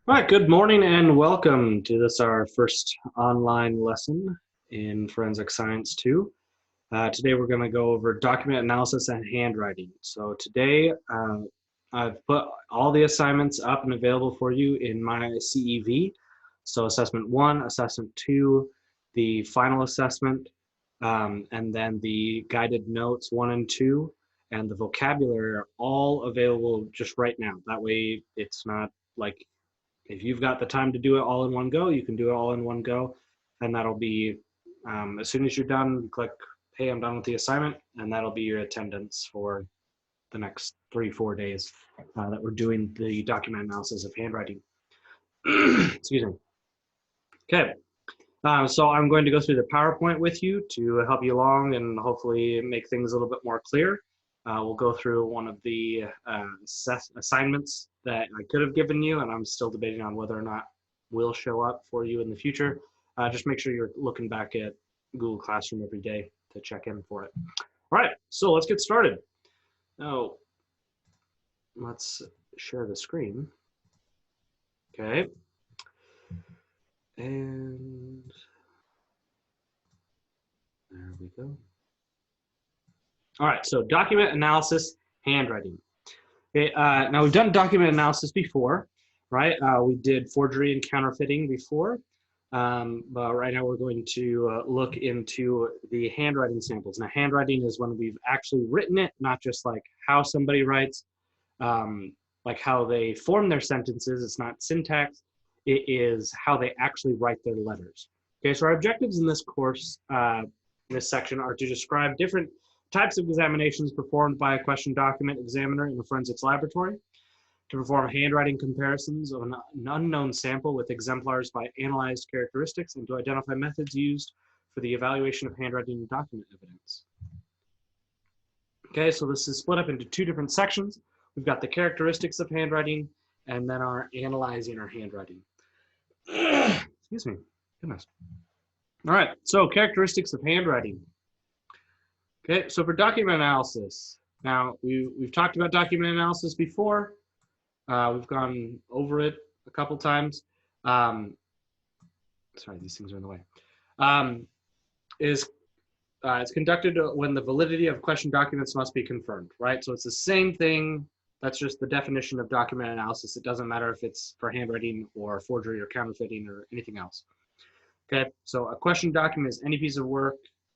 All right, good morning and welcome to this, our first online lesson in Forensic Science 2. Today we're going to go over document analysis and handwriting. So today I've put all the assignments up and available for you in my CEV. So assessment 1, assessment 2, the final assessment, and then the guided notes 1 and 2, and the vocabulary are all available just right now. That way it's not like if you've got the time to do it all in one go, you can do it all in one go. And that'll be, as soon as you're done, you click, hey, I'm done with the assignment. And that'll be your attendance for the next 3-4 days that we're doing the document analysis of handwriting. Excuse me. Okay. So I'm going to go through the PowerPoint with you to help you along and hopefully make things a little bit more clear. We'll go through one of the assignments that I could have given you, and I'm still debating on whether or not will show up for you in the future. Just make sure you're looking back at Google Classroom every day to check in for it. All right, so let's get started. Now, let's share the screen. Okay. And there we go. All right, so document analysis, handwriting. Okay, now we've done document analysis before, right? We did forgery and counterfeiting before, but right now we're going to look into the handwriting samples. Now, handwriting is when we've actually written it, not just like how somebody writes, like how they form their sentences. It's not syntax. It is how they actually write their letters. Okay, so our objectives in this course, this section, are to describe different types of examinations performed by a question document examiner in a forensics laboratory, to perform handwriting comparisons of an unknown sample with exemplars by analyzed characteristics, and to identify methods used for the evaluation of handwriting and document evidence. Okay, so this is split up into two different sections. We've got the characteristics of handwriting and then our analyzing our handwriting. Excuse me, goodness. All right, so characteristics of handwriting. Okay, so for document analysis, now we've talked about document analysis before. We've gone over it a couple times. Sorry, these things are in the way. It's conducted when the validity of question documents must be confirmed, right? So it's the same thing. That's just the definition of document analysis. It doesn't matter if it's for handwriting or forgery or counterfeiting or anything else. Okay, so a question document is any piece of work,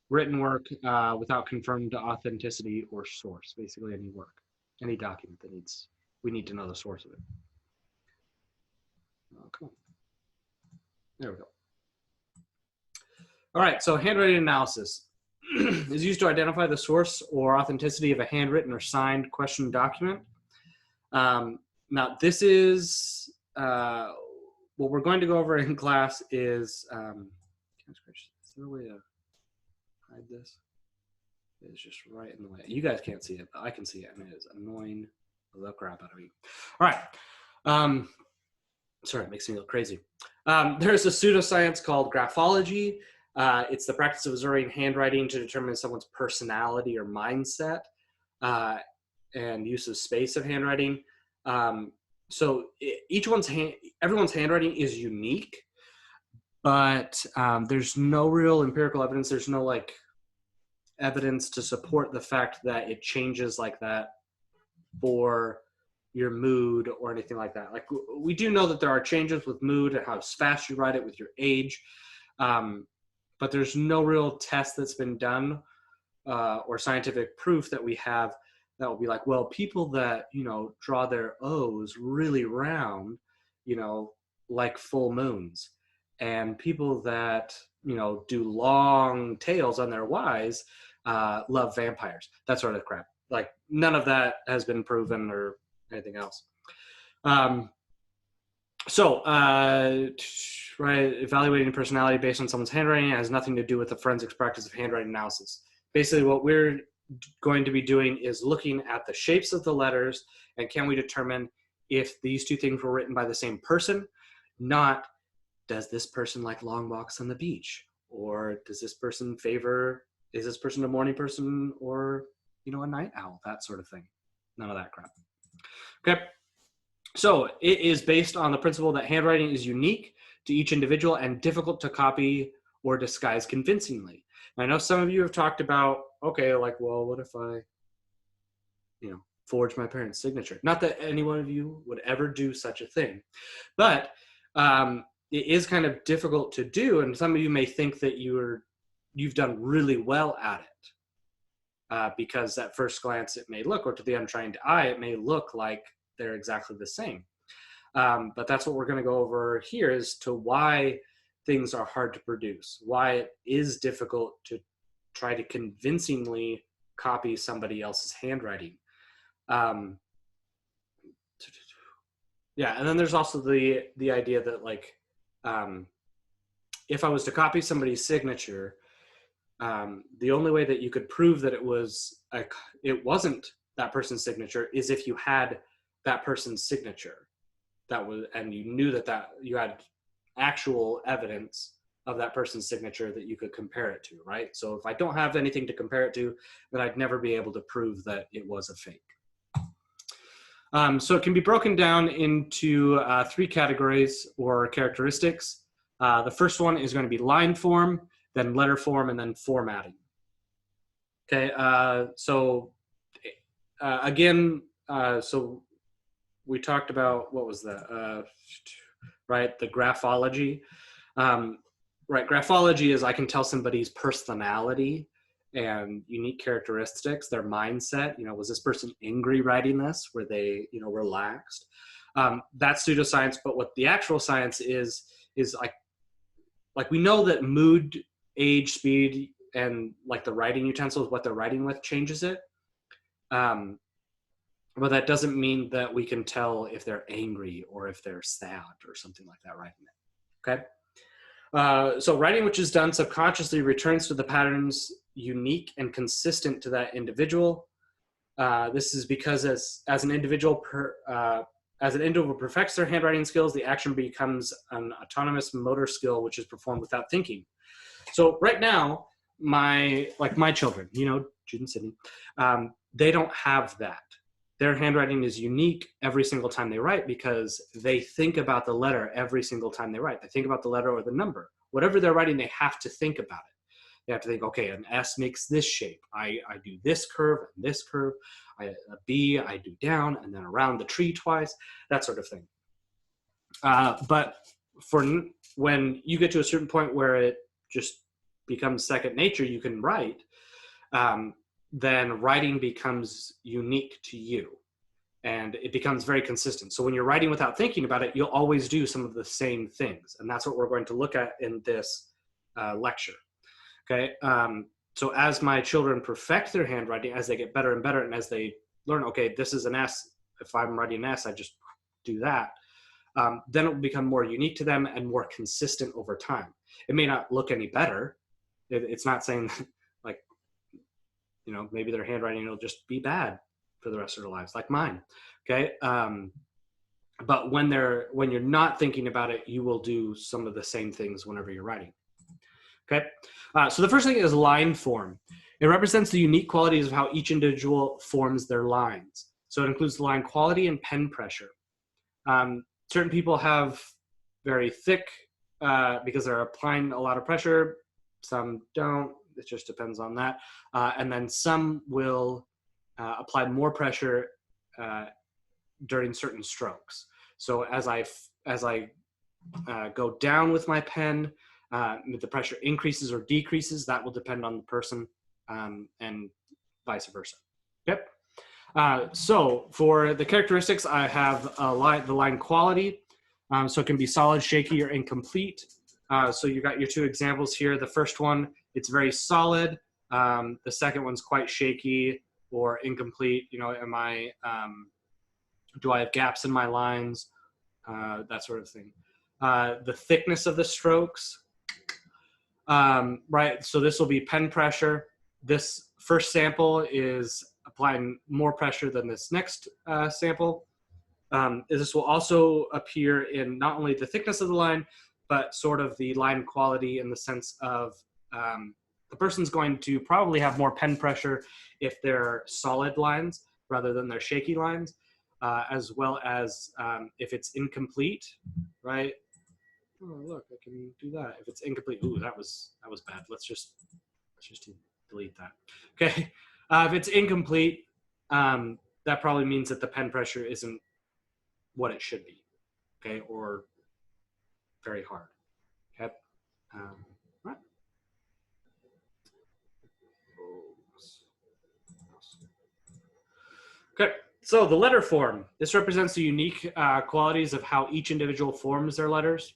written work, without confirmed authenticity or source. Basically, any work, any document that we need to know the source of it. Oh, come on. There we go. All right, so handwriting analysis is used to identify the source or authenticity of a handwritten or signed question document. Now, this is what we're going to go over in class is, is there a way to hide this? It's just right in the way. You guys can't see it, but I can see it, and it is annoying the crap out of me. All right. Sorry, it makes me look crazy. There's a pseudoscience called graphology. It's the practice of observing handwriting to determine someone's personality or mindset, and use of space of handwriting. So everyone's handwriting is unique, but there's no real empirical evidence. There's no like evidence to support the fact that it changes like that for your mood or anything like that. Like we do know that there are changes with mood and how fast you write it with your age, but there's no real test that's been done or scientific proof that we have that will be like, well, people that, draw their O's really round, like full moons, and people that, do long tails on their Y's, love vampires, that sort of crap. Like none of that has been proven or anything else. Right, evaluating personality based on someone's handwriting has nothing to do with the forensics practice of handwriting analysis. Basically, what we're going to be doing is looking at the shapes of the letters and can we determine if these two things were written by the same person, not does this person like long walks on the beach, or does this person is this person a morning person or, a night owl, that sort of thing. None of that crap. Okay. So it is based on the principle that handwriting is unique to each individual and difficult to copy or disguise convincingly. And I know some of you have talked about, okay, like, well, what if I, forge my parents' signature? Not that any one of you would ever do such a thing, but it is kind of difficult to do. And some of you may think that you've done really well at it because at first glance it may look, or to the untrained eye, it may look like they're exactly the same. But that's what we're going to go over here, as to why things are hard to produce, why it is difficult to try to convincingly copy somebody else's handwriting. Yeah, and then there's also the idea that, like, if I was to copy somebody's signature, the only way that you could prove that it wasn't that person's signature is if you had that person's signature, and you knew that you had actual evidence of that person's signature that you could compare it to, right? So if I don't have anything to compare it to, then I'd never be able to prove that it was a fake. So it can be broken down into 3 categories or characteristics. The first one is going to be line form, then letter form, and then formatting. Okay, so we talked about, what was that? Right, the graphology. Right, graphology is I can tell somebody's personality and unique characteristics, their mindset. Was this person angry writing this? Were they, relaxed? That's pseudoscience, but what the actual science is like we know that mood, age, speed, and like the writing utensils, what they're writing with, changes it. But that doesn't mean that we can tell if they're angry or if they're sad or something like that writing it. Okay. So writing which is done subconsciously returns to the patterns unique and consistent to that individual. This is because as an individual perfects their handwriting skills, the action becomes an autonomous motor skill which is performed without thinking. So right now, my children, Jude and Sydney, they don't have that. Their handwriting is unique every single time they write because they think about the letter every single time they write. They think about the letter or the number. Whatever they're writing, they have to think about it. They have to think, okay, an S makes this shape. I do this curve and this curve. A B, I do down and then around the tree twice, that sort of thing. But when you get to a certain point where it just becomes second nature, you can write, then writing becomes unique to you and it becomes very consistent. So when you're writing without thinking about it, you'll always do some of the same things. And that's what we're going to look at in this lecture. Okay. So as my children perfect their handwriting, as they get better and better, and as they learn, okay, this is an S. If I'm writing an S, I just do that. Then it will become more unique to them and more consistent over time. It may not look any better. It's not saying like, maybe their handwriting will just be bad for the rest of their lives, like mine. Okay. But when you're not thinking about it, you will do some of the same things whenever you're writing. Okay. So the first thing is line form. It represents the unique qualities of how each individual forms their lines. So it includes the line quality and pen pressure. Certain people have very thick because they're applying a lot of pressure. Some don't. It just depends on that. And then some will apply more pressure during certain strokes. So as I go down with my pen, the pressure increases or decreases. That will depend on the person and vice versa. Yep. So for the characteristics, I have the line quality. So it can be solid, shaky, or incomplete. So you got your 2 examples here. The first one, it's very solid. The second one's quite shaky or incomplete. Do I have gaps in my lines? That sort of thing. The thickness of the strokes, right? So this will be pen pressure. This first sample is applying more pressure than this next sample. This will also appear in not only the thickness of the line, but sort of the line quality in the sense of the person's going to probably have more pen pressure if they're solid lines rather than their shaky lines. as well as if it's incomplete, right? Oh, look, I can do that. If it's incomplete, ooh, that was bad. Let's just delete that. Okay, if it's incomplete, that probably means that the pen pressure isn't what it should be, okay, or very hard. Okay, right. Okay, so the letter form. This represents the unique qualities of how each individual forms their letters.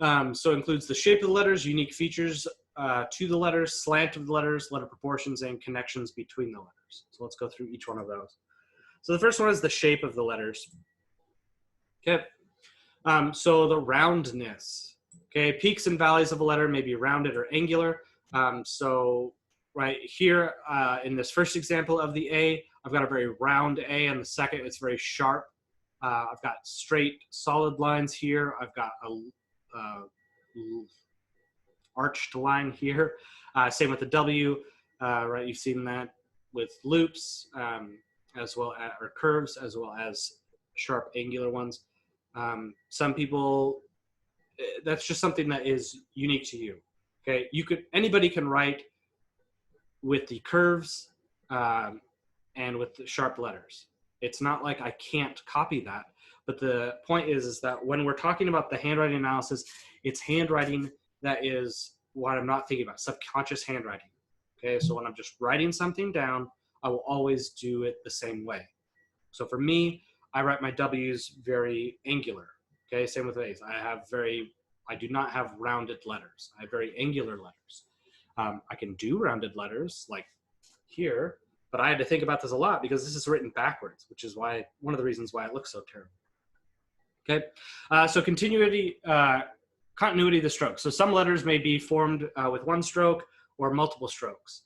So it includes the shape of the letters, unique features to the letters, slant of the letters, letter proportions, and connections between the letters. So let's go through each one of those. So the first one is the shape of the letters. Okay, so the roundness. Okay, peaks and valleys of a letter may be rounded or angular. So right here in this first example of the A, I've got a very round A, and the second it's very sharp. I've got straight, solid lines here. I've got a arched line here. Same with the W, right? You've seen that with loops, as well as, or curves, as well as sharp angular ones. Some people, that's just something that is unique to you. Okay, anybody can write with the curves and with the sharp letters. It's not like I can't copy that, but the point is that when we're talking about the handwriting analysis, it's handwriting that is what I'm not thinking about, subconscious handwriting. Okay, so when I'm just writing something down, I will always do it the same way. So for me, I write my W's very angular. Okay, same with A's. I do not have rounded letters. I have very angular letters. I can do rounded letters like here, but I had to think about this a lot because this is written backwards, which is one of the reasons why it looks so terrible. Okay, so continuity of the stroke. So some letters may be formed with one stroke or multiple strokes.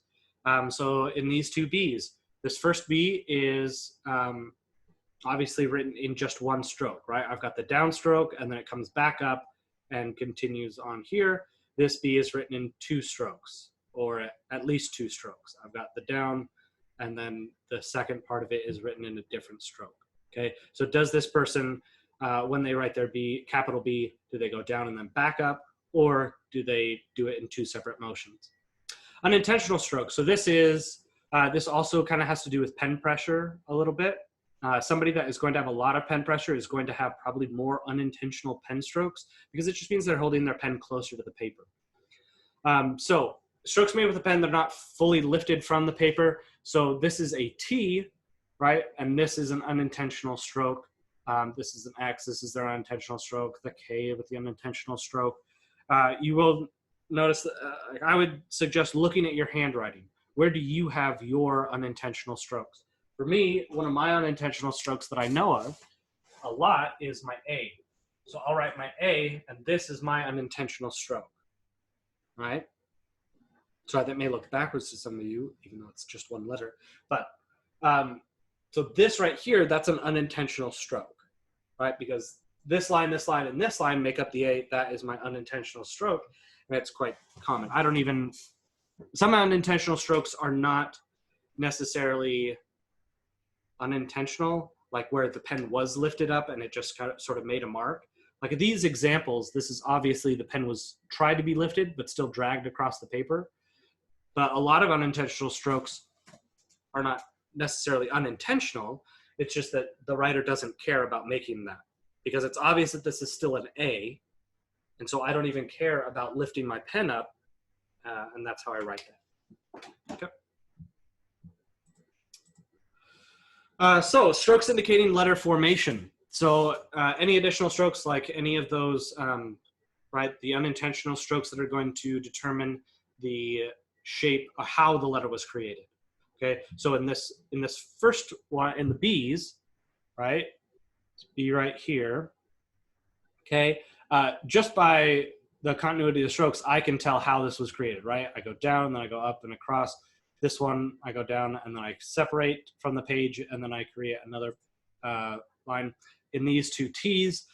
So in these two B's, this first B is obviously written in just one stroke, right? I've got the downstroke and then it comes back up and continues on here. This B is written in two strokes, or at least two strokes. I've got the down and then the second part of it is written in a different stroke. Okay, so does this person, when they write their B, capital B, do they go down and then back up, or do they do it in two separate motions? Unintentional stroke. So this also kind of has to do with pen pressure a little bit. Somebody that is going to have a lot of pen pressure is going to have probably more unintentional pen strokes because it just means they're holding their pen closer to the paper. So strokes made with a pen, they're not fully lifted from the paper. So this is a T, right? And this is an unintentional stroke. This is an X, this is their unintentional stroke, the K with the unintentional stroke. You will notice that, I would suggest looking at your handwriting. Where do you have your unintentional strokes? For me, one of my unintentional strokes that I know of a lot is my A. So I'll write my A, and this is my unintentional stroke, right? So that may look backwards to some of you, even though it's just one letter. But so this right here, that's an unintentional stroke, right? Because this line, and this line make up the A. That is my unintentional stroke, and it's quite common. Some unintentional strokes are not necessarily unintentional, like where the pen was lifted up and it just kind of sort of made a mark. Like these examples, this is obviously the pen was tried to be lifted, but still dragged across the paper. But a lot of unintentional strokes are not necessarily unintentional. It's just that the writer doesn't care about making that because it's obvious that this is still an A. And so I don't even care about lifting my pen up. And that's how I write that. Okay. So strokes indicating letter formation. So any additional strokes, like any of those, right, the unintentional strokes that are going to determine the shape of how the letter was created. Okay, so in this first one, in the B's, right, it's B right here. Okay, just by the continuity of the strokes, I can tell how this was created, right? I go down, and then I go up and across. This one, I go down, and then I separate from the page, and then I create another line. In these two T's,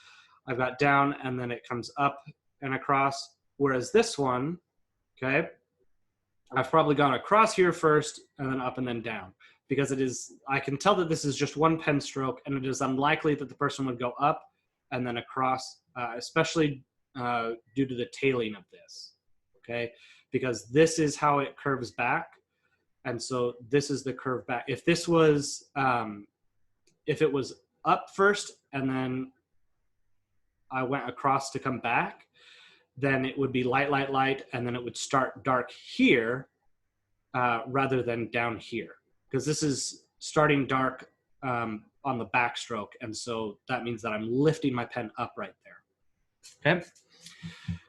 I've got down, and then it comes up and across. Whereas this one, okay, I've probably gone across here first, and then up and then down. because I can tell that this is just one pen stroke, and it is unlikely that the person would go up and then across, especially due to the tailing of this, okay? Because this is how it curves back, and so this is the curve back. If this was, if it was up first and then I went across to come back, then it would be light, light, light, and then it would start dark here rather than down here, because this is starting dark on the backstroke, and so that means that I'm lifting my pen up right there. Okay.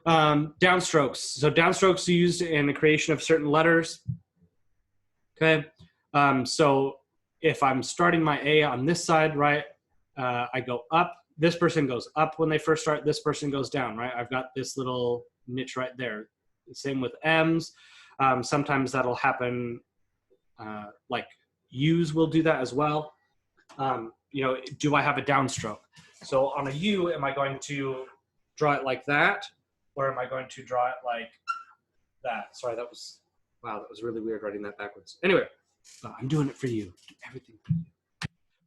Downstrokes. So downstrokes are used in the creation of certain letters. Okay. So if I'm starting my A on this side, right, I go up. This person goes up when they first start. This person goes down, right? I've got this little niche right there. Same with M's. Sometimes that'll happen, like U's will do that as well. You know, do I have a downstroke? So on a U, am I going to draw it like that? Or am I going to draw it like that? Sorry, that was, wow, that was really weird writing that backwards. Anyway, I'm doing it for you. Everything for you.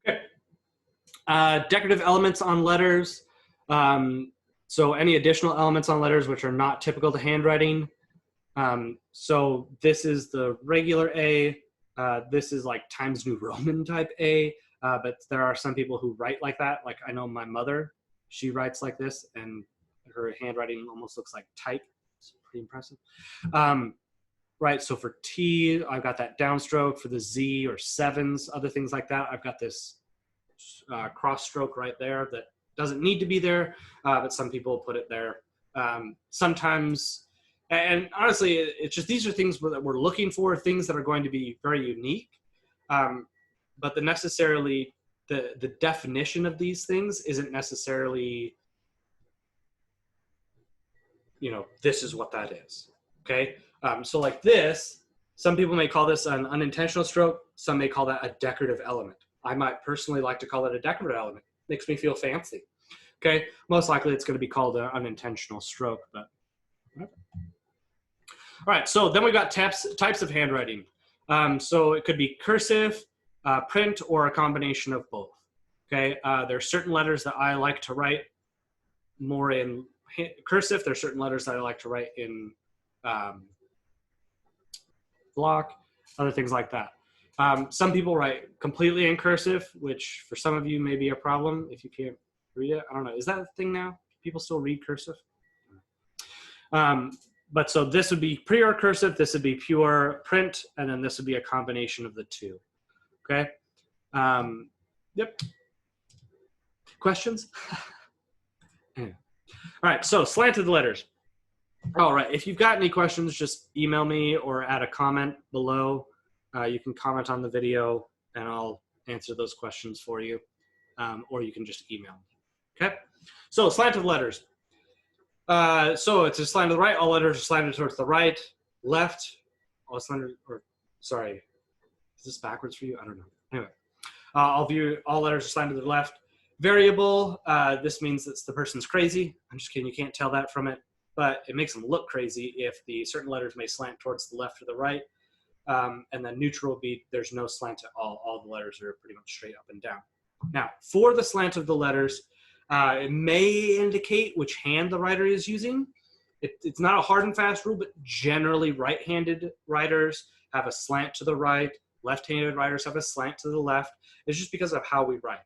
Okay. Decorative elements on letters. So any additional elements on letters which are not typical to handwriting. So this is the regular A. This is like Times New Roman type A. But there are some people who write like that. Like I know my mother, she writes like this, and her handwriting almost looks like type. It's pretty impressive. Right, so for T, I've got that downstroke. For the Z or sevens, other things like that, I've got this cross stroke right there that doesn't need to be there, but some people put it there. Sometimes, and honestly, it's just these are things that we're looking for, things that are going to be very unique. But the definition of these things isn't necessarily, you know, this is what that is, okay? So like this, some people may call this an unintentional stroke. Some may call that a decorative element. I might personally like to call it a decorative element. Makes me feel fancy, okay? Most likely it's gonna be called an unintentional stroke, but whatever. All right, so then we've got types of handwriting. So it could be cursive, print, or a combination of both, okay? There are certain letters that I like to write more in cursive. There are certain letters that I like to write in block, other things like that. Some people write completely in cursive, which for some of you may be a problem if you can't read it. I don't know. Is that a thing now? People still read cursive? But so this would be pure cursive, this would be pure print, and then this would be a combination of the two. Okay? Yep. Questions? Yeah. All right, so slanted letters. All right, if you've got any questions, just email me or add a comment below. You can comment on the video and I'll answer those questions for you. Or you can just email me, okay? So slanted letters. So it's a slant to the right, all letters are slanted towards the right, left, all slanted, or sorry, is this backwards for you? I don't know. Anyway, all letters are slanted to the left. Variable, this means that the person's crazy. I'm just kidding, you can't tell that from it, but it makes them look crazy if the certain letters may slant towards the left or the right. And then neutral would be there's no slant at all. All the letters are pretty much straight up and down. Now, for the slant of the letters, it may indicate which hand the writer is using. It's not a hard and fast rule, but generally right-handed writers have a slant to the right, left-handed writers have a slant to the left. It's just because of how we write.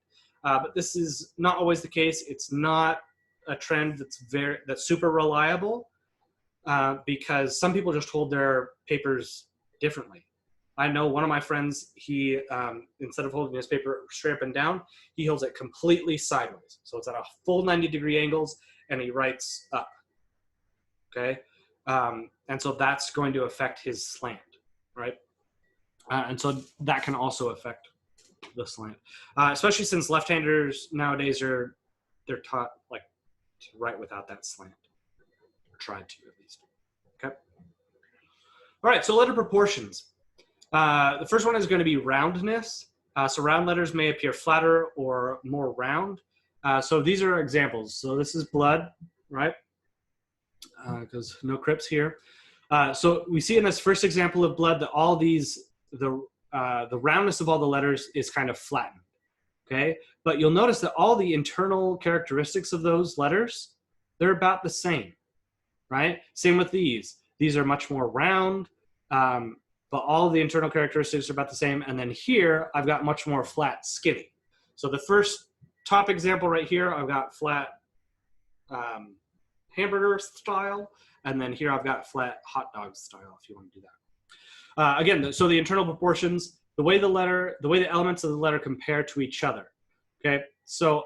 But this is not always the case. It's not a trend that's super reliable because some people just hold their papers differently. I know one of my friends, he, instead of holding his paper straight up and down, he holds it completely sideways. So it's at a full 90-degree angles and he writes up, okay? And so that's going to affect his slant, right? And so that can also affect the slant, especially since left-handers nowadays they're taught like to write without that slant, or tried to at least, okay? All right, so letter proportions. The first one is going to be roundness. So round letters may appear flatter or more round. So these are examples. So this is blood, right? Because no crypts here. So we see in this first example of blood that all these, the the roundness of all the letters is kind of flattened, okay? But you'll notice that all the internal characteristics of those letters, they're about the same, right? Same with these. These are much more round, but all the internal characteristics are about the same. And then here, I've got much more flat, skinny. So the first top example right here, I've got flat hamburger style. And then here I've got flat hot dog style, if you want to do that. Again, so the internal proportions, the way the elements of the letter compare to each other. Okay, so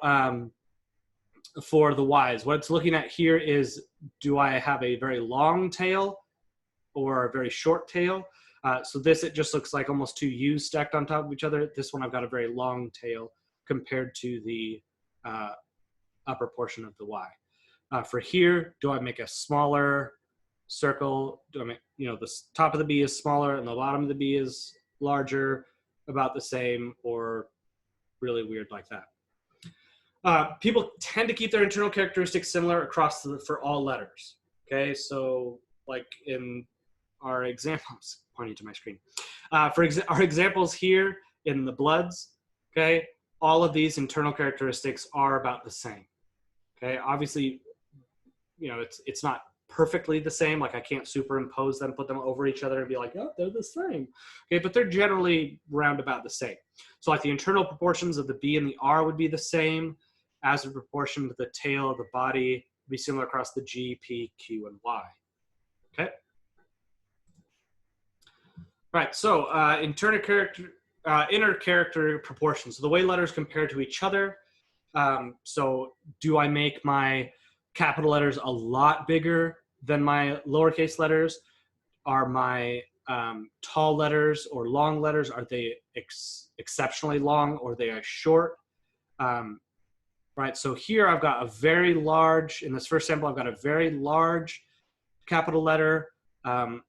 for the Y's, what it's looking at here is, do I have a very long tail or a very short tail? So this, it just looks like almost two U's stacked on top of each other. This one, I've got a very long tail compared to the upper portion of the Y. For here, do I make a smaller circle? Do I make, the top of the B is smaller and the bottom of the B is larger, about the same, or really weird like that? People tend to keep their internal characteristics similar across for all letters. Okay, so like in our examples, pointing to my screen. For our examples here in the bloods, okay, all of these internal characteristics are about the same. Okay, obviously, it's not perfectly the same. Like I can't superimpose them, put them over each other and be like, oh, they're the same. Okay, but they're generally round about the same. So like the internal proportions of the B and the R would be the same, as a proportion to the tail of the body would be similar across the G, P, Q, and Y. Okay. Right, so inner character proportions. So the way letters compare to each other. So do I make my capital letters a lot bigger than my lowercase letters? Are my tall letters or long letters, are they exceptionally long, or they are short? Right, so here I've got a very large, in this first sample, I've got a very large capital letter and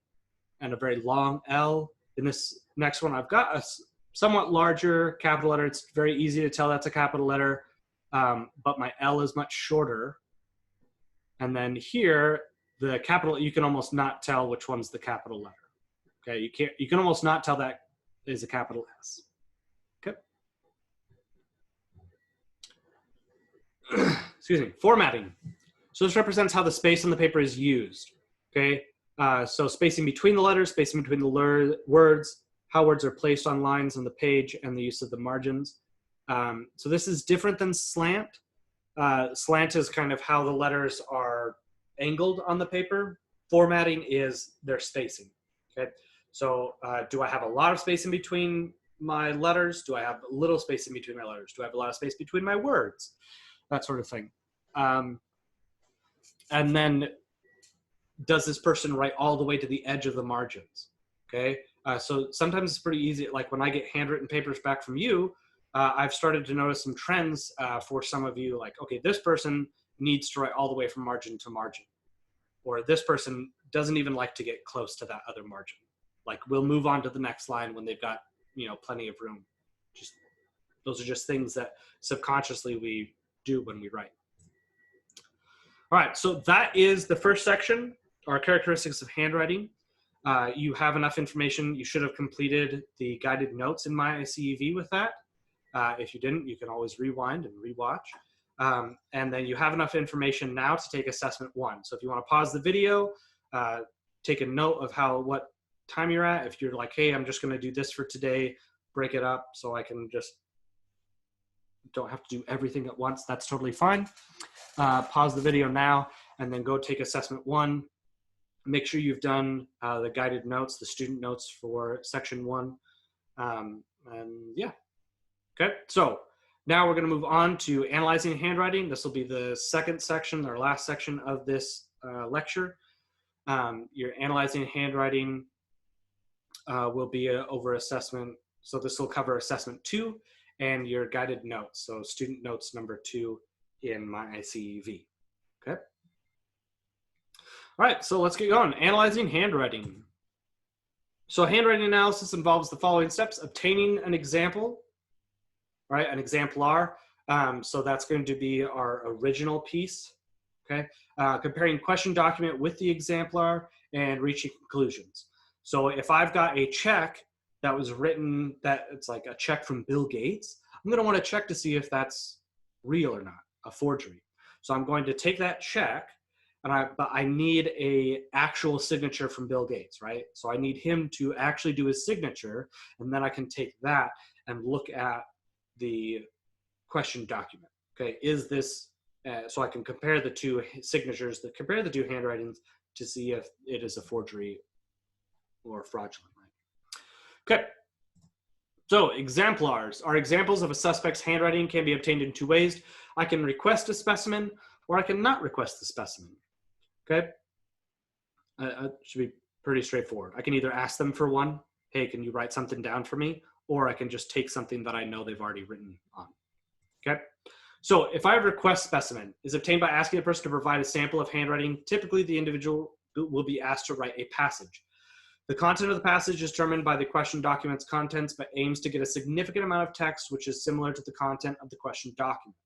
a very long L. In this next one, I've got a somewhat larger capital letter. It's very easy to tell that's a capital letter, but my L is much shorter. And then here, the capital, you can almost not tell which one's the capital letter. Okay, you can almost not tell that is a capital S. Okay. Excuse me, formatting. So this represents how the space on the paper is used. Okay, so spacing between the letters, spacing between the words, how words are placed on lines on the page, and the use of the margins. So this is different than slant. Slant is kind of how the letters are angled on the paper. Formatting is their spacing. Okay, so do I have a lot of space in between my letters? Do I have a little space in between my letters? Do I have a lot of space between my words? That sort of thing. And then, does this person write all the way to the edge of the margins? Okay, so sometimes it's pretty easy. Like when I get handwritten papers back from you, I've started to notice some trends for some of you, like, okay, this person needs to write all the way from margin to margin. Or this person doesn't even like to get close to that other margin. Like we'll move on to the next line when they've got, plenty of room. Those are just things that subconsciously we do when we write. All right, so that is the first section, our characteristics of handwriting. You have enough information. You should have completed the guided notes in my ICEV with that. If you didn't, you can always rewind and rewatch. And then you have enough information now to take assessment 1. So if you want to pause the video, take a note of what time you're at. If you're like, hey, I'm just going to do this for today, break it up so I can just don't have to do everything at once. That's totally fine. Pause the video now and then go take assessment 1. Make sure you've done the guided notes, the student notes for section 1. And yeah. Okay, so now we're going to move on to analyzing handwriting. This will be the second section, or last section of this lecture. Your analyzing handwriting will be over assessment. So this will cover assessment 2 and your guided notes. So student notes number 2 in my ICEV. Okay. All right, so let's get going. Analyzing handwriting. So handwriting analysis involves the following steps: obtaining an example, right, an exemplar. So that's going to be our original piece, okay? Comparing question document with the exemplar and reaching conclusions. So if I've got a check that was written, that it's like a check from Bill Gates, I'm going to want to check to see if that's real or not, a forgery. So I'm going to take that check, but I need a actual signature from Bill Gates, right? So I need him to actually do his signature, and then I can take that and look at the question document. Okay, is this, so I can compare the two signatures, compare the two handwritings to see if it is a forgery or fraudulent. Right? Okay. So exemplars are examples of a suspect's handwriting, can be obtained in two ways. I can request a specimen, or I can not request the specimen. Okay. Should be pretty straightforward. I can either ask them for one, hey, can you write something down for me? Or I can just take something that I know they've already written on. Okay. So if I request specimen is obtained by asking a person to provide a sample of handwriting, typically the individual will be asked to write a passage. The content of the passage is determined by the question document's contents, but aims to get a significant amount of text, which is similar to the content of the question document.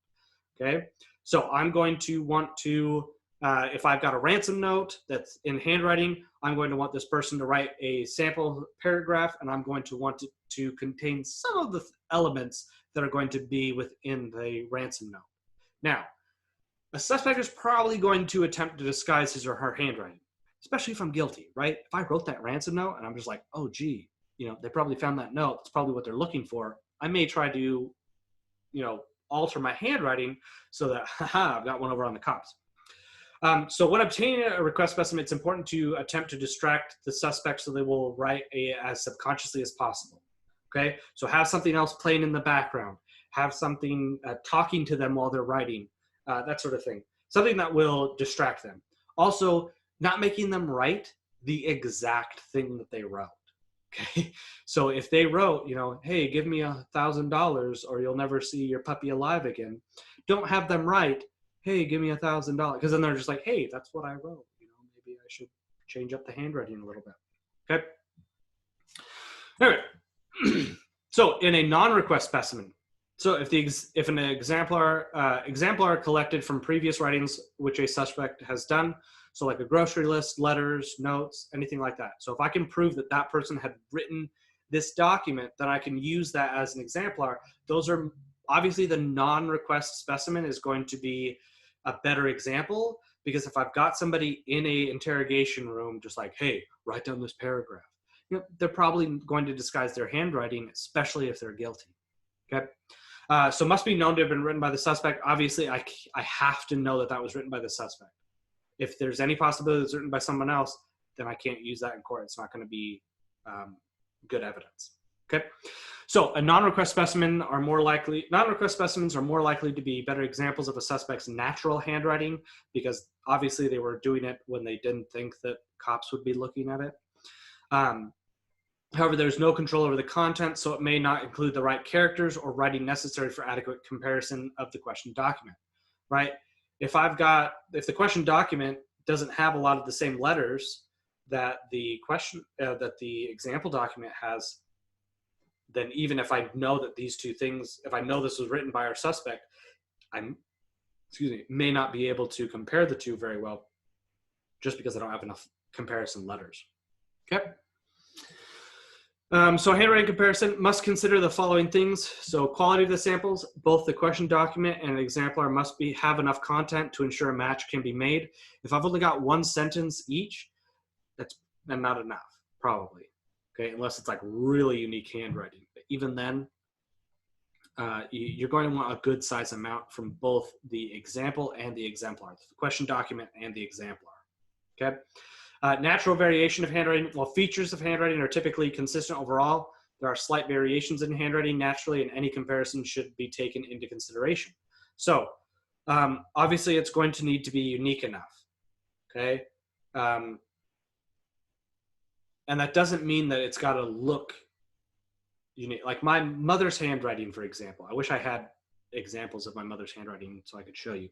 Okay, so I'm going to want to, if I've got a ransom note that's in handwriting, I'm going to want this person to write a sample paragraph, and I'm going to want it to contain some of the elements that are going to be within the ransom note. Now, a suspect is probably going to attempt to disguise his or her handwriting, especially if I'm guilty, right? If I wrote that ransom note and I'm just like, oh, gee, they probably found that note. That's probably what they're looking for. I may try to, alter my handwriting so that, haha, I've got one over on the cops. So when obtaining a request specimen, it's important to attempt to distract the suspect so they will write as subconsciously as possible. Okay, so have something else playing in the background, have something talking to them while they're writing, that sort of thing. Something that will distract them. Also, not making them write the exact thing that they wrote. Okay, so if they wrote, hey, give me $1,000 or you'll never see your puppy alive again, don't have them write, hey, give me $1,000, because then they're just like, hey, that's what I wrote. Maybe I should change up the handwriting a little bit. Okay. All right. So in a non-request specimen, so if an exemplar collected from previous writings which a suspect has done, so like a grocery list, letters, notes, anything like that. So if I can prove that that person had written this document, then I can use that as an exemplar. Those are obviously, the non-request specimen is going to be a better example, because if I've got somebody in a interrogation room just like, hey, write down this paragraph, they're probably going to disguise their handwriting, especially if they're guilty. Okay. So must be known to have been written by the suspect. Obviously, I have to know that that was written by the suspect. If there's any possibility it's written by someone else, then I can't use that in court. It's not going to be good evidence. Okay. So non-request specimens are more likely to be better examples of a suspect's natural handwriting, because obviously they were doing it when they didn't think that cops would be looking at it. However, there's no control over the content, so it may not include the right characters or writing necessary for adequate comparison of the question document, right? If the question document doesn't have a lot of the same letters that the example document has, then even if I know that these two things, if I know this was written by our suspect, may not be able to compare the two very well, just because I don't have enough comparison letters. Okay. So handwriting comparison must consider the following things. So quality of the samples, both the question document and an exemplar must have enough content to ensure a match can be made. If I've only got one sentence each, that's not enough, probably. Okay, unless it's like really unique handwriting. But even then, you're going to want a good size amount from both the example and the exemplar, the question document and the exemplar. Okay. Natural variation of handwriting. While features of handwriting are typically consistent overall, there are slight variations in handwriting naturally, and any comparison should be taken into consideration. So obviously it's going to need to be unique enough. Okay. And that doesn't mean that it's got to look unique. Like my mother's handwriting, for example. I wish I had examples of my mother's handwriting so I could show you.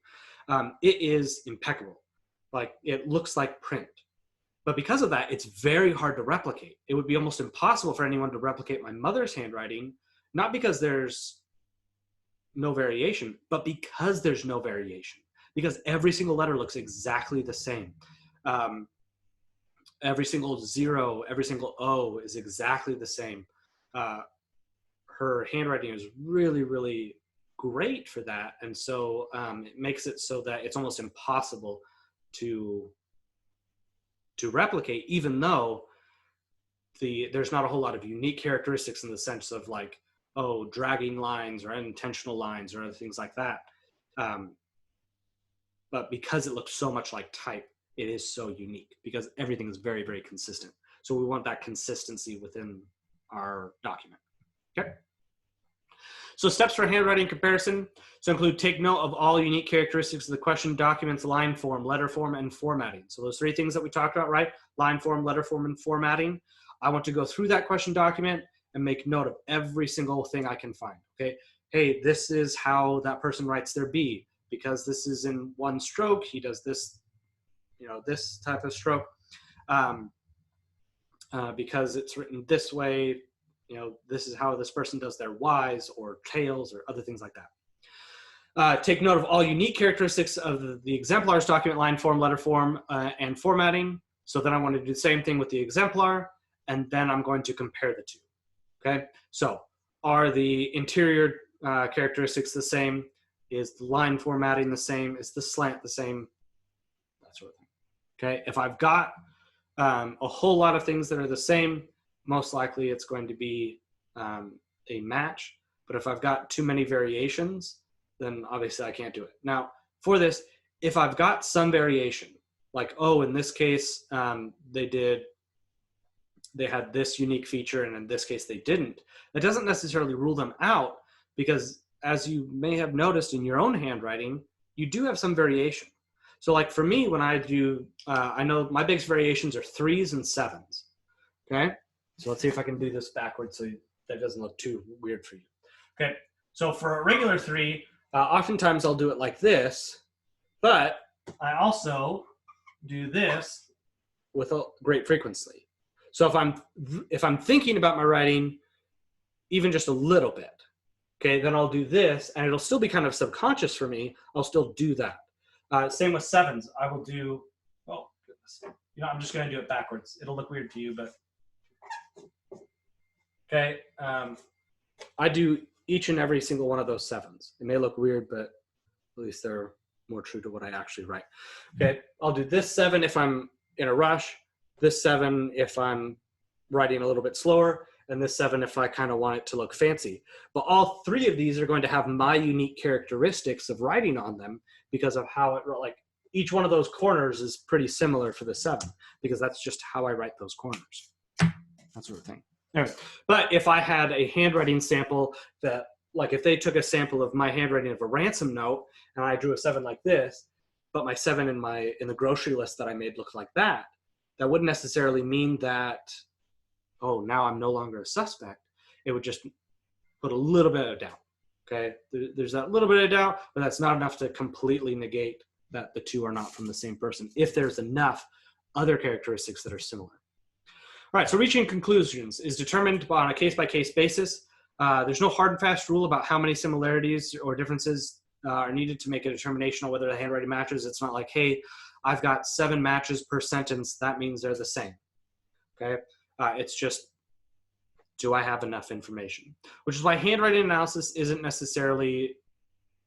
It is impeccable. Like it looks like print. But because of that, it's very hard to replicate. It would be almost impossible for anyone to replicate my mother's handwriting, not because there's no variation, but because there's no variation. Because every single letter looks exactly the same. Every single zero, every single O is exactly the same. her handwriting is really, really great for that. And so it makes it so that it's almost impossible to replicate, even though there's not a whole lot of unique characteristics in the sense of like, oh, dragging lines or unintentional lines or other things like that. But because it looks so much like type, it is so unique because everything is very, very consistent. So we want that consistency within our document. Okay. So steps for handwriting comparison. So include take note of all unique characteristics of the question, documents, line form, letter form, and formatting. So those three things that we talked about, right? Line form, letter form, and formatting. I want to go through that question document and make note of every single thing I can find, okay? Hey, this is how that person writes their B. Because this is in one stroke, he does this, this type of stroke. Because it's written this way, this is how this person does their Ys or tails or other things like that. Take note of all unique characteristics of the exemplars document, line form, letter form, and formatting. So then I want to do the same thing with the exemplar, and then I'm going to compare the two, okay? So are the interior characteristics the same? Is the line formatting the same? Is the slant the same? That sort of thing, okay? If I've got a whole lot of things that are the same, most likely it's going to be a match. But if I've got too many variations, then obviously I can't do it. Now, for this, if I've got some variation, like, oh, in this case, they had this unique feature, and in this case they didn't, that doesn't necessarily rule them out, because as you may have noticed in your own handwriting, you do have some variation. So like for me, when I do, I know my biggest variations are 3s and 7s, okay? So let's see if I can do this backwards so that doesn't look too weird for you. Okay, so for a regular 3, oftentimes I'll do it like this, but I also do this with a great frequency. So if I'm thinking about my writing even just a little bit, okay, then I'll do this, and it'll still be kind of subconscious for me. I'll still do that. Same with 7s. I will do, oh, goodness. I'm just going to do it backwards. It'll look weird to you, but. Okay, I do each and every single one of those 7s. It may look weird, but at least they're more true to what I actually write. Okay, I'll do this 7 if I'm in a rush, this 7 if I'm writing a little bit slower, and this 7 if I kind of want it to look fancy. But all 3 of these are going to have my unique characteristics of writing on them because of how it, like, each one of those corners is pretty similar for the 7 because that's just how I write those corners. That sort of thing. Anyway, but if I had a handwriting sample that, like if they took a sample of my handwriting of a ransom note and I drew a 7 like this, but my 7 in the grocery list that I made looked like that, that wouldn't necessarily mean that, oh, now I'm no longer a suspect. It would just put a little bit of doubt, okay? There's that little bit of doubt, but that's not enough to completely negate that the two are not from the same person if there's enough other characteristics that are similar. All right, so reaching conclusions is determined on a case-by-case basis. There's no hard and fast rule about how many similarities or differences are needed to make a determination on whether the handwriting matches. It's not like, hey, I've got 7 matches per sentence. That means they're the same, okay? It's just, do I have enough information? Which is why handwriting analysis isn't necessarily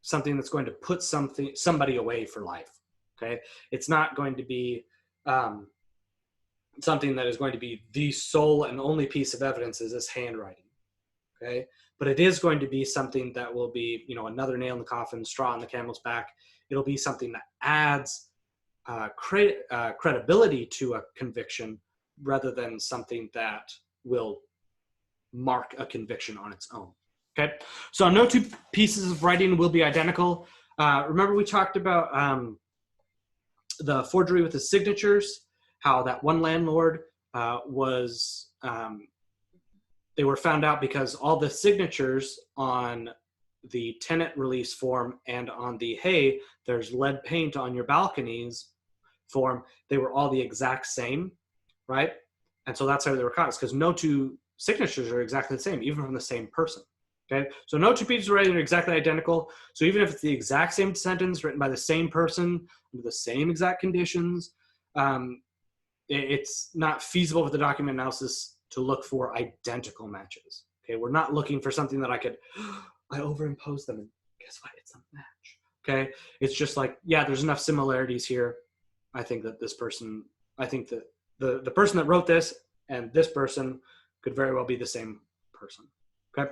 something that's going to put somebody away for life, okay? It's not going to be something that is going to be the sole and only piece of evidence is this handwriting, okay? But it is going to be something that will be, another nail in the coffin, straw on the camel's back. It'll be something that adds credibility to a conviction rather than something that will mark a conviction on its own, okay? So no 2 pieces of writing will be identical. Remember we talked about the forgery with the signatures, how that one landlord they were found out because all the signatures on the tenant release form and on the, hey, there's lead paint on your balconies form, they were all the exact same, right? And so that's how they were caught, because no 2 signatures are exactly the same, even from the same person, okay? So no 2 pieces of writing are exactly identical. So even if it's the exact same sentence written by the same person, under the same exact conditions, it's not feasible for the document analysis to look for identical matches, Okay, we're not looking for something that I overimposed them and guess what? It's a match. Okay, it's just like, yeah, there's enough similarities here. I think that the person that wrote this and this person could very well be the same person. Okay.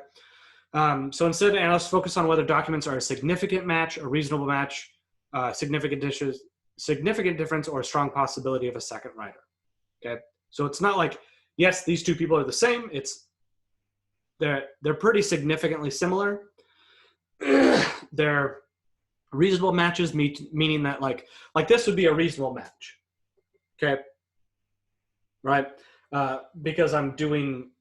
So instead, analysts focus on whether documents are a significant match, a reasonable match, significant difference, or a strong possibility of a second writer. Okay. So it's not like, yes, these two people are the same. They're pretty significantly similar. They're reasonable matches, meaning that like this would be a reasonable match. Okay. Right. Because I'm doing,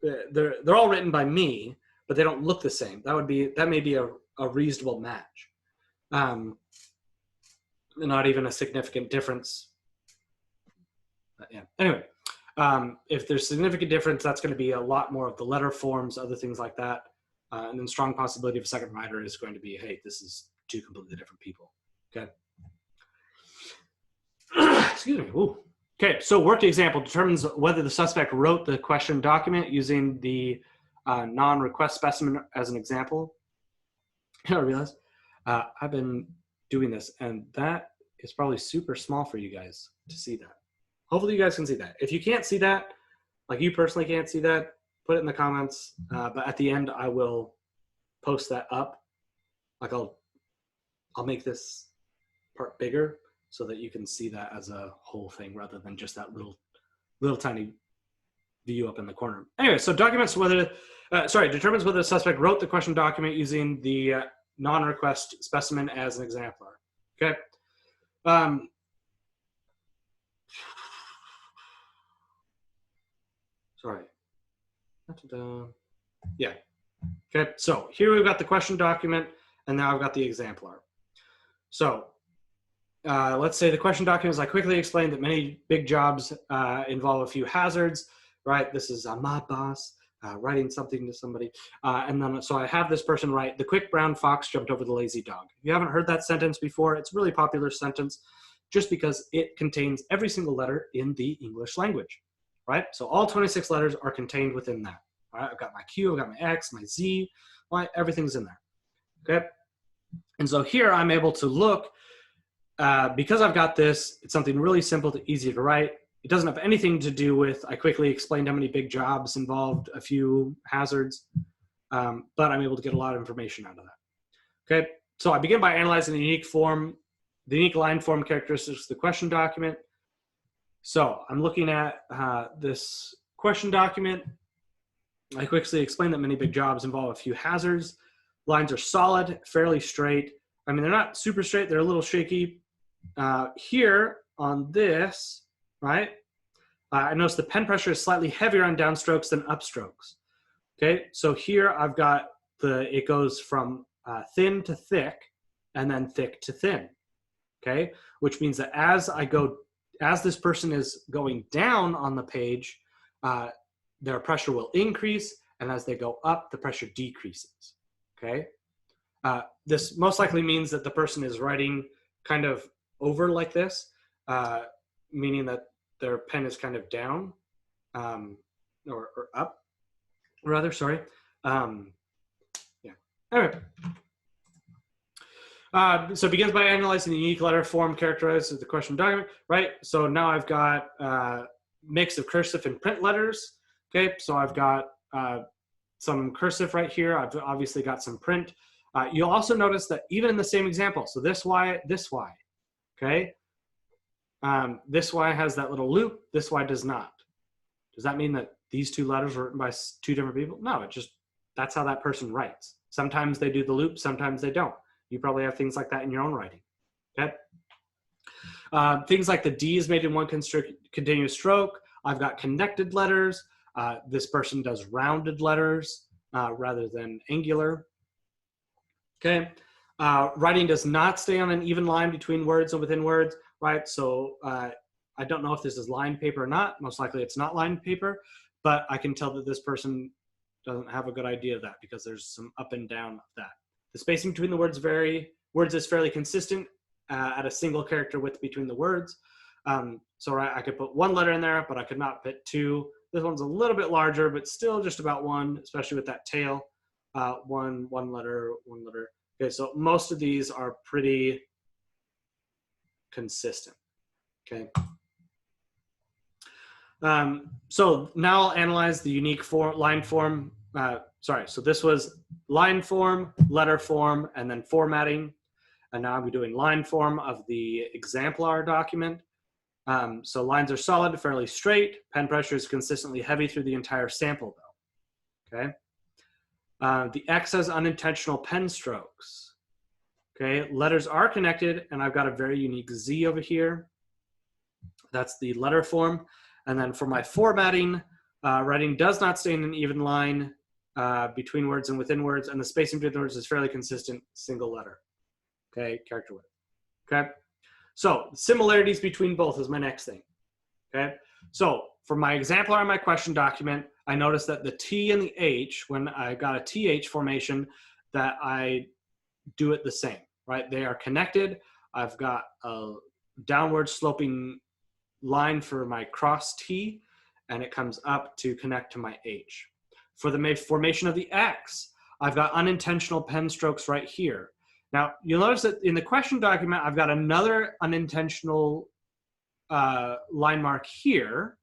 they're all written by me, but they don't look the same. That may be a reasonable match. Not even a significant difference. But yeah. Anyway, if there's significant difference, that's going to be a lot more of the letter forms, other things like that. And then strong possibility of a second writer is going to be, hey, this is two completely different people. Okay. Excuse me. Ooh. Okay, so worked example determines whether the suspect wrote the question document using the non-request specimen as an example. I realized I've been doing this, and that is probably super small for you guys to see that. Hopefully you guys can see that. If you can't see that, like you personally can't see that, put it in the comments. But at the end, I will post that up. Like I'll make this part bigger so that you can see that as a whole thing rather than just that little tiny view up in the corner. Anyway, so determines whether the suspect wrote the question document using the non-request specimen as an exemplar. Okay. Sorry. Yeah. Okay, so here we've got the question document, and now I've got the exemplar. So let's say the question document is, I quickly explained that many big jobs involve a few hazards, right? This is my boss writing something to somebody. And then, so I have this person write, the quick brown fox jumped over the lazy dog. If you haven't heard that sentence before, it's a really popular sentence just because it contains every single letter in the English language, right? So all 26 letters are contained within that. Right? I've got my Q, I've got my X, my Z, everything's in there, okay? And so here I'm able to look, because I've got this, it's something really simple to easy to write. It doesn't have anything to do with, I quickly explained how many big jobs involved, a few hazards, but I'm able to get a lot of information out of that. Okay, so I begin by analyzing the unique line form characteristics of the question document. So I'm looking at this question document. I quickly explained that many big jobs involve a few hazards. Lines are solid, fairly straight. I mean, they're not super straight, they're a little shaky. Here on this, right, I notice the pen pressure is slightly heavier on downstrokes than upstrokes. Okay, so here I've got it goes from thin to thick and then thick to thin. Okay, which means that as this person is going down on the page, their pressure will increase, and as they go up, the pressure decreases. Okay, this most likely means that the person is writing kind of over like this, meaning that their pen is kind of down, or up, rather, sorry. Yeah, anyway. So it begins by analyzing the unique letter form characterized as the question document, right? So now I've got a mix of cursive and print letters. Okay, so I've got some cursive right here. I've obviously got some print. You'll also notice that even in the same example, so this Y, okay? This Y has that little loop, this Y does not. Does that mean that these two letters were written by two different people? No, that's how that person writes. Sometimes they do the loop, sometimes they don't. You probably have things like that in your own writing, okay? Things like the D is made in one continuous stroke. I've got connected letters. This person does rounded letters rather than angular, okay? Writing does not stay on an even line between words and within words, right? So I don't know if this is lined paper or not. Most likely it's not lined paper, but I can tell that this person doesn't have a good idea of that because there's some up and down of that. The spacing between the words is fairly consistent at a single character width between the words. So right, I could put one letter in there, but I could not put two. This one's a little bit larger, but still just about one, especially with that tail. One letter, one letter. Okay, so most of these are pretty consistent. Okay. So now I'll analyze the unique line form. So this was line form, letter form, and then formatting. And now I'm doing line form of the exemplar document. So lines are solid, fairly straight. Pen pressure is consistently heavy through the entire sample, though. Okay. The X has unintentional pen strokes. Okay. Letters are connected, and I've got a very unique Z over here. That's the letter form. And then for my formatting, writing does not stay in an even line between words and within words, and the spacing between words is fairly consistent, single letter. Okay, character width. Okay, so similarities between both is my next thing. Okay, so for my exemplar on my question document, I noticed that the T and the H, when I got a TH formation, that I do it the same, right? They are connected. I've got a downward sloping line for my cross T, and it comes up to connect to my H. For the formation of the X, I've got unintentional pen strokes right here. Now, you'll notice that in the question document, I've got another unintentional line mark here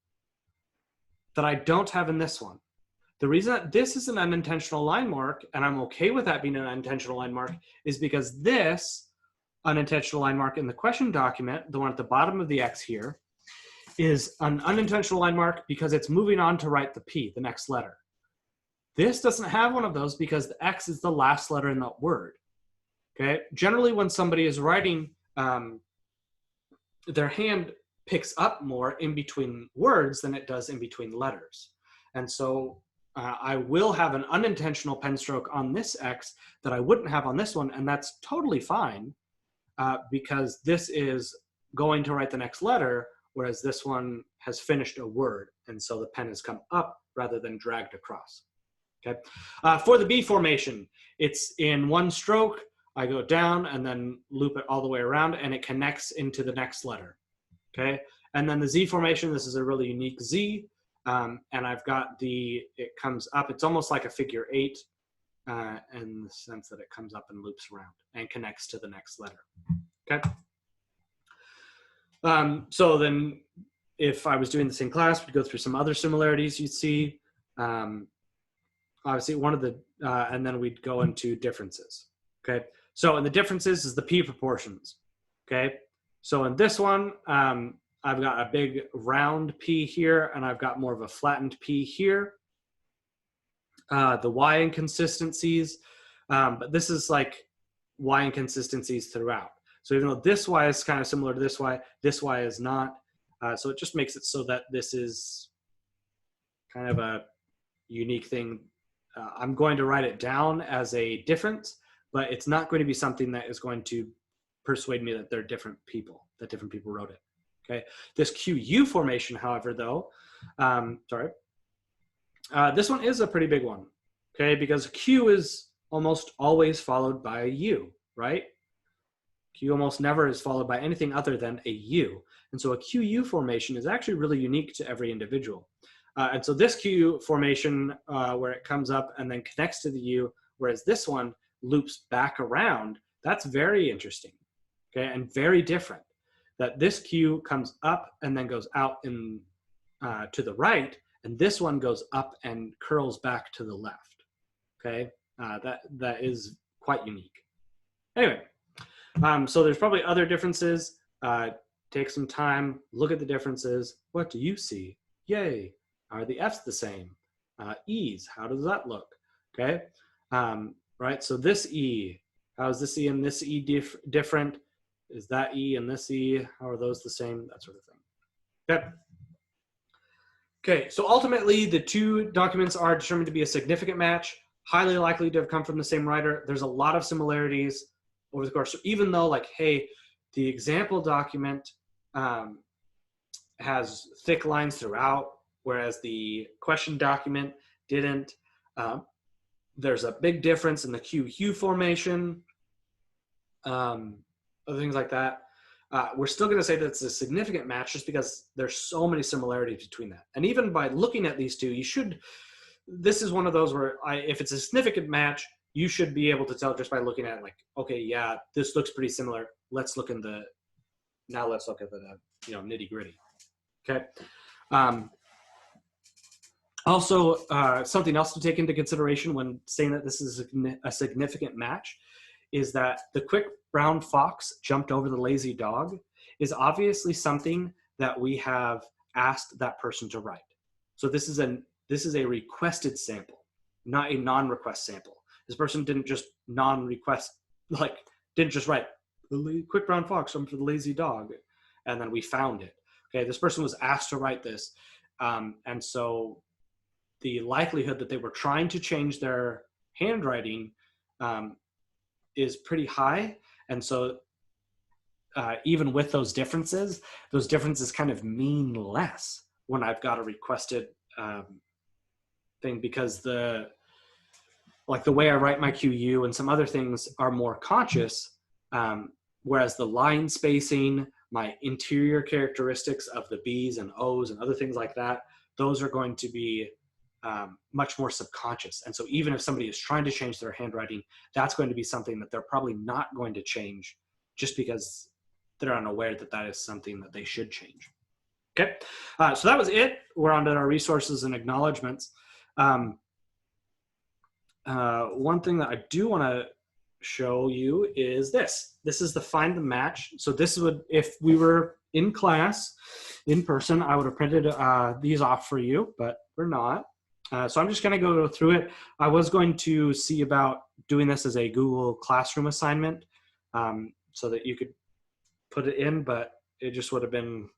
that I don't have in this one. The reason that this is an unintentional line mark, and I'm okay with that being an unintentional line mark, is because this unintentional line mark in the question document, the one at the bottom of the X here, is an unintentional line mark because it's moving on to write the P, the next letter. This doesn't have one of those because the X is the last letter in that word. Okay. Generally, when somebody is writing, their hand picks up more in between words than it does in between letters. And so I will have an unintentional pen stroke on this X that I wouldn't have on this one, and that's totally fine because this is going to write the next letter, whereas this one has finished a word, and so the pen has come up rather than dragged across. Okay. For the B formation, it's in one stroke. I go down and then loop it all the way around, and it connects into the next letter. Okay. And then the Z formation, this is a really unique Z. And I've got it comes up, it's almost like a figure 8 in the sense that it comes up and loops around and connects to the next letter. Okay. So then if I was doing this in class, we'd go through some other similarities you'd see. Obviously one of the, and then we'd go into differences. Okay. So in the differences is the P proportions. Okay. So in this one, I've got a big round P here, and I've got more of a flattened P here. The Y inconsistencies, but this is like Y inconsistencies throughout. So even though this Y is kind of similar to this Y is not. So it just makes it so that this is kind of a unique thing. I'm going to write it down as a difference, but it's not going to be something that is going to persuade me that they're different people, that different people wrote it. Okay. This QU formation, however, though, this one is a pretty big one. Okay, because Q is almost always followed by a U, right? Q almost never is followed by anything other than a U. And so a QU formation is actually really unique to every individual. And so this Q formation, where it comes up and then connects to the U, whereas this one loops back around, that's very interesting, okay, and very different. That this Q comes up and then goes out in, to the right, and this one goes up and curls back to the left, okay? That is quite unique. Anyway, so there's probably other differences. Take some time, look at the differences. What do you see? Yay. Are the F's the same? E's, how does that look? Okay, right, so this E, how is this E and this E different? Is that E and this E, how are those the same? That sort of thing. Okay. Okay, so ultimately the two documents are determined to be a significant match, highly likely to have come from the same writer. There's a lot of similarities over the course. So even though, like, hey, the example document has thick lines throughout, whereas the question document didn't, there's a big difference in the QU formation, other things like that. we're still going to say that it's a significant match just because there's so many similarities between that. And even by looking at these two, this is one of those where if it's a significant match, you should be able to tell just by looking at it, like, okay, yeah, this looks pretty similar. Let's look at the nitty gritty. Okay. Also, something else to take into consideration when saying that this is a significant match is that the quick brown fox jumped over the lazy dog is obviously something that we have asked that person to write. So this is a requested sample, not a non-request sample. This person didn't just didn't just write the quick brown fox jumped over the lazy dog, and then we found it. Okay, this person was asked to write this, and so the likelihood that they were trying to change their handwriting is pretty high. And so even with those differences kind of mean less when I've got a requested thing, because the way I write my QU and some other things are more conscious, whereas the line spacing, my interior characteristics of the B's and O's and other things like that, those are going to be much more subconscious. And so even if somebody is trying to change their handwriting, that's going to be something that they're probably not going to change just because they're unaware that that is something that they should change. Okay, so that was it. We're on to our resources and acknowledgements. One thing that I do want to show you is this. This is the find the match. So this would, if we were in class, in person, I would have printed these off for you, but we're not. So I'm just going to go through it. I was going to see about doing this as a Google Classroom assignment so that you could put it in, but it just would have been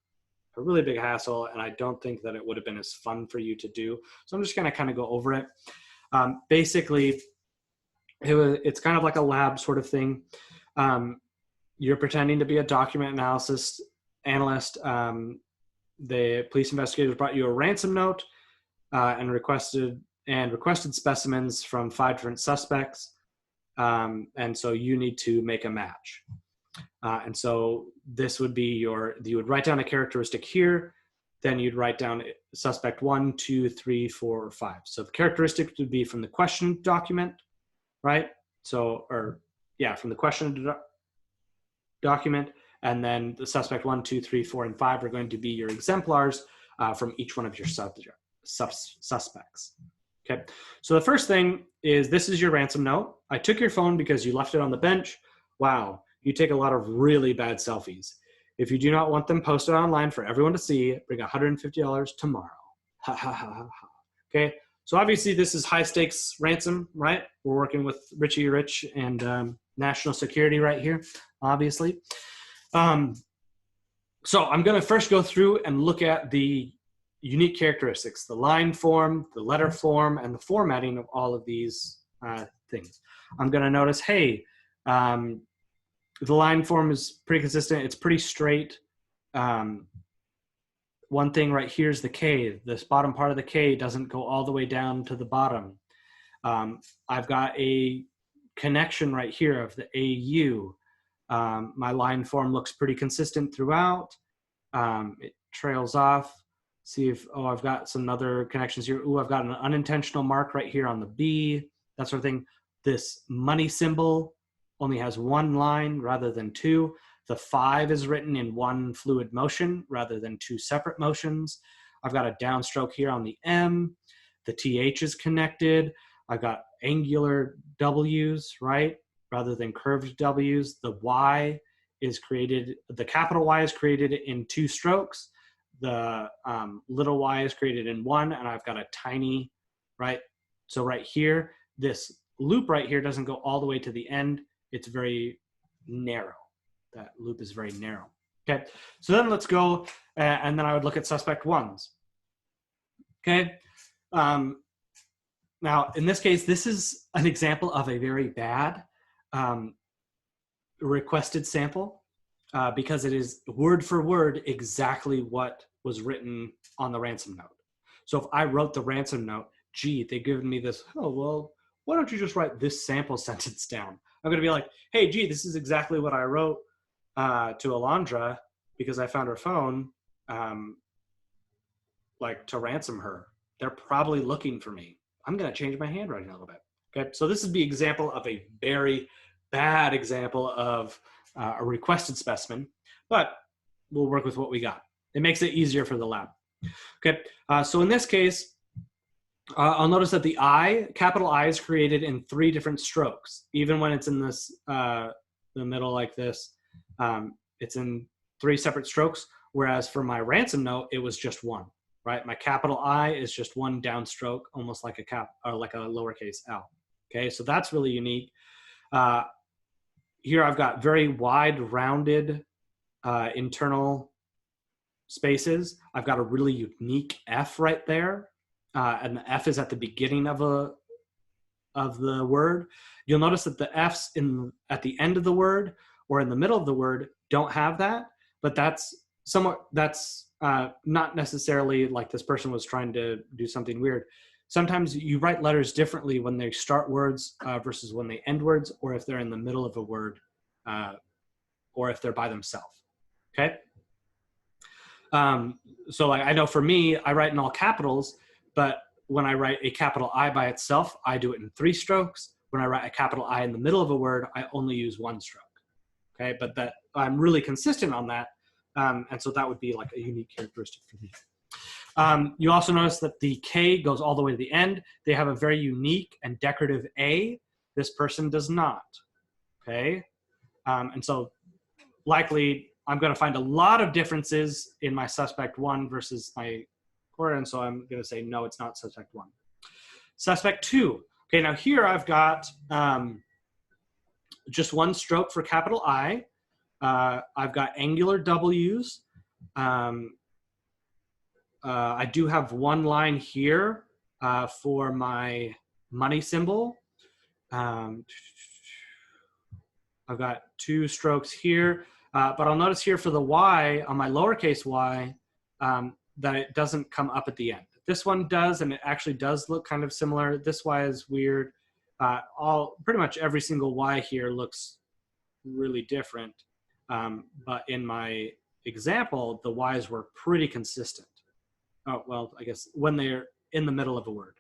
a really big hassle, and I don't think that it would have been as fun for you to do. So I'm just going to kind of go over it. Basically, it's kind of like a lab sort of thing. You're pretending to be a document analyst. The police investigators brought you a ransom note and requested specimens from 5 different suspects. And so you need to make a match. And so this would be you would write down a characteristic here, then you'd write down suspect 1, 2, 3, 4, or 5. So the characteristics would be from the question document, right? So, from the question document, and then the suspect 1, 2, 3, 4, and 5 are going to be your exemplars from each one of your suspects. Okay, so the first thing is, this is your ransom note. I took your phone because you left it on the bench. Wow, you take a lot of really bad selfies. If you do not want them posted online for everyone to see, bring $150 tomorrow. Ha ha ha ha ha. Okay, so obviously this is high stakes ransom, right? We're working with Richie Rich and national security right here, obviously. So I'm going to first go through and look at the unique characteristics, the line form, the letter form, and the formatting of all of these things. I'm going to notice, hey, the line form is pretty consistent. It's pretty straight. One thing right here is the K. This bottom part of the K doesn't go all the way down to the bottom. I've got a connection right here of the AU. My line form looks pretty consistent throughout. It trails off. See if, I've got some other connections here. I've got an unintentional mark right here on the B, that sort of thing. This money symbol only has one line rather than two. The 5 is written in one fluid motion rather than 2 separate motions. I've got a downstroke here on the M. The TH is connected. I've got angular W's, right, rather than curved W's. The Y is created, the capital Y is created in 2 strokes. The little y is created in 1, and I've got a tiny, right? So right here, this loop right here doesn't go all the way to the end. It's very narrow. That loop is very narrow. Okay, so then let's go, and then I would look at suspect 1s. Okay, now in this case, this is an example of a very bad requested sample. Because it is word for word exactly what was written on the ransom note. So if I wrote the ransom note, gee, they've given me this, oh, well, why don't you just write this sample sentence down? I'm going to be like, hey, gee, this is exactly what I wrote. to Alondra because I found her phone, like to ransom her. They're probably looking for me. I'm going to change my handwriting a little bit. Okay, so this is the example of a very bad example of a requested specimen, but we'll work with what we got. It makes it easier for the lab. Okay, so in this case, I'll notice that the I, capital I, is created in 3 different strokes. Even when it's in this, the middle like this, it's in 3 separate strokes. Whereas for my ransom note, it was just 1, right? My capital I is just 1 downstroke, almost like a cap or like a lowercase l. Okay, so that's really unique. Here I've got very wide, rounded internal spaces. I've got a really unique F right there. And the F is at the beginning of the word. You'll notice that the F's at the end of the word or in the middle of the word don't have that, but that's not necessarily like this person was trying to do something weird. Sometimes you write letters differently when they start words versus when they end words, or if they're in the middle of a word, or if they're by themselves. Okay. So like I know for me, I write in all capitals, but when I write a capital I by itself, I do it in 3 strokes. When I write a capital I in the middle of a word, I only use 1 stroke. Okay, but that I'm really consistent on that. And so that would be like a unique characteristic for me. You also notice that the K goes all the way to the end. They have a very unique and decorative A. This person does not. Okay, and so likely I'm going to find a lot of differences in my suspect 1 versus my quarter, and so I'm going to say no, it's not suspect 1. Suspect 2. Okay, now here I've got just 1 stroke for capital I. I've got angular W's. I do have 1 line here for my money symbol. I've got 2 strokes here, but I'll notice here for the Y on my lowercase y that it doesn't come up at the end. This one does, and it actually does look kind of similar. This Y is weird. Pretty much every single Y here looks really different, but in my example, the Y's were pretty consistent. Oh, well, I guess when they're in the middle of a word.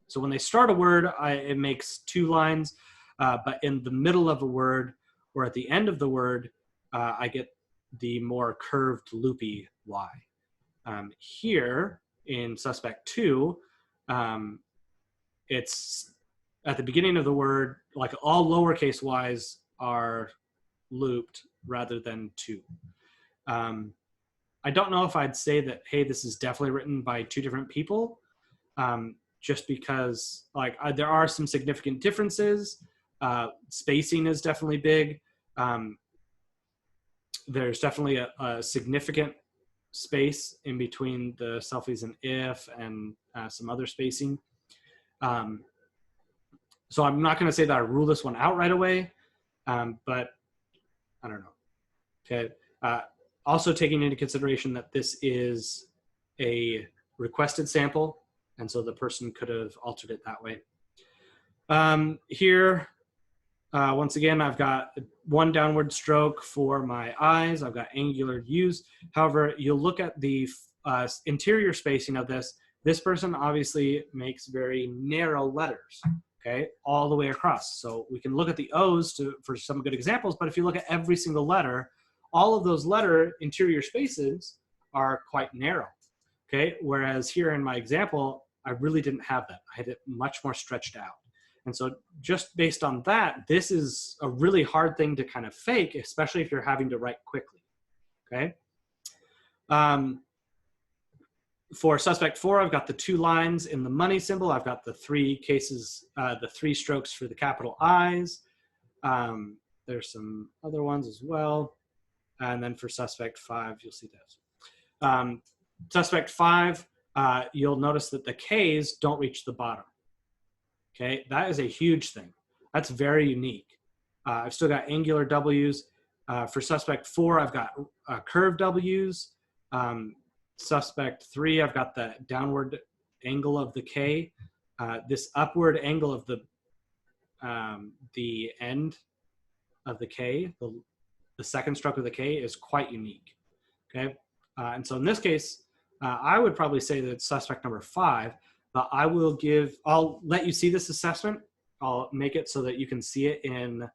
So when they start a word, it makes 2 lines, but in the middle of a word or at the end of the word, I get the more curved loopy Y. Here in suspect 2, it's at the beginning of the word, like all lowercase y's are looped rather than 2. I don't know if I'd say that, hey, this is definitely written by 2 different people, just because like there are some significant differences. Spacing is definitely big. There's definitely a significant space in between the selfies and if and some other spacing. So I'm not going to say that I rule this one out right away, but I don't know. Okay. Also taking into consideration that this is a requested sample, and so the person could have altered it that way. Here, once again, I've got 1 downward stroke for my eyes. I've got angular U's. However, you'll look at the interior spacing of this. This person obviously makes very narrow letters, okay, all the way across. So we can look at the O's for some good examples, but if you look at every single letter, all of those letter interior spaces are quite narrow, okay? Whereas here in my example, I really didn't have that. I had it much more stretched out. And so just based on that, this is a really hard thing to kind of fake, especially if you're having to write quickly, okay? For suspect 4, I've got the 2 lines in the money symbol. I've got the 3 cases, the 3 strokes for the capital I's. There's some other ones as well. And then for suspect 5, you'll see those. Suspect 5, you'll notice that the K's don't reach the bottom. Okay, that is a huge thing. That's very unique. I've still got angular W's. For suspect 4, I've got curved W's. Suspect 3, I've got the downward angle of the K. This upward angle of the end of the K, the second stroke of the K is quite unique. Okay, and so in this case, I would probably say that it's suspect number 5, but I'll let you see this assessment. I'll make it so that you can see it in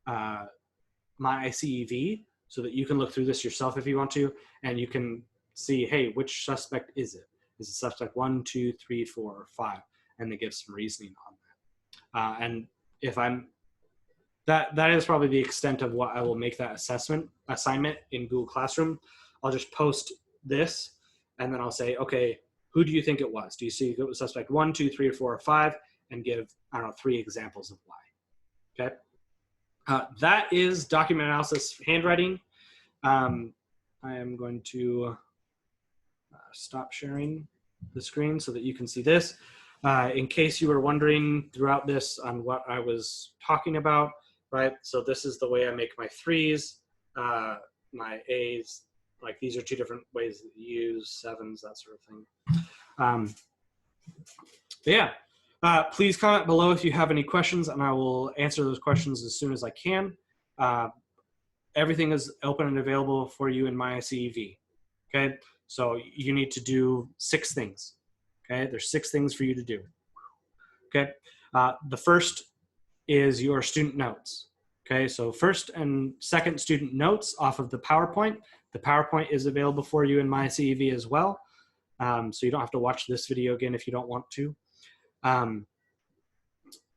my ICEV, so that you can look through this yourself if you want to, and you can see, hey, which suspect is it? Is it suspect 1, 2, 3, 4, or 5? And they give some reasoning on that. And if that is probably the extent of what I will make that assignment in Google Classroom. I'll just post this, and then I'll say, okay, who do you think it was? Do you see it was suspect 1, 2, 3, or 4, or 5? And give, I don't know, 3 examples of why. Okay. That is document analysis handwriting. I am going to stop sharing the screen so that you can see this. In case you were wondering throughout this on what I was talking about, right? So this is the way I make my 3s, my A's, like these are 2 different ways that you use 7s, that sort of thing. Yeah, please comment below if you have any questions, and I will answer those questions as soon as I can. Everything is open and available for you in my ICEV, okay? So you need to do 6 things, okay? There's 6 things for you to do, okay? The first is your student notes, okay? So first and second student notes off of the PowerPoint. The PowerPoint is available for you in my ICEV as well, so you don't have to watch this video again if you don't want to.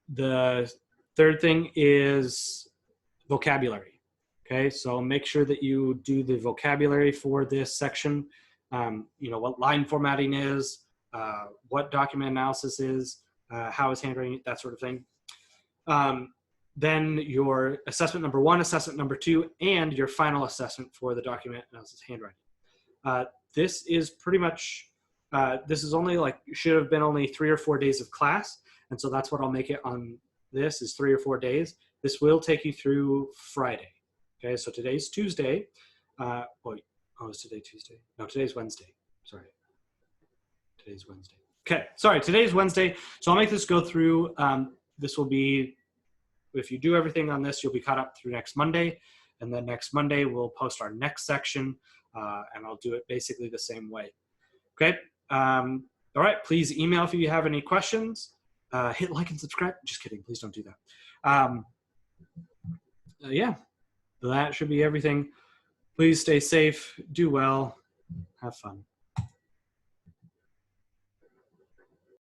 The third thing is vocabulary. Okay, so make sure that you do the vocabulary for this section. You know, what line formatting is, what document analysis is, how is handwriting, that sort of thing. Then your assessment number 1, assessment number 2, and your final assessment for the document analysis handwriting. This is pretty much, this is only like, should have been only 3 or 4 days of class. And so that's what I'll make it on. This is 3 or 4 days. This will take you through Friday. Okay, so today's Tuesday. Is today Tuesday? No, today's Wednesday. Sorry. Today's Wednesday. Okay, sorry, today's Wednesday. So I'll make this go through. This will be, if you do everything on this, you'll be caught up through next Monday. And then next Monday, we'll post our next section, and I'll do it basically the same way. Okay, all right, please email if you have any questions. Hit like and subscribe. Just kidding, please don't do that. Yeah, that should be everything. Please stay safe, do well, have fun.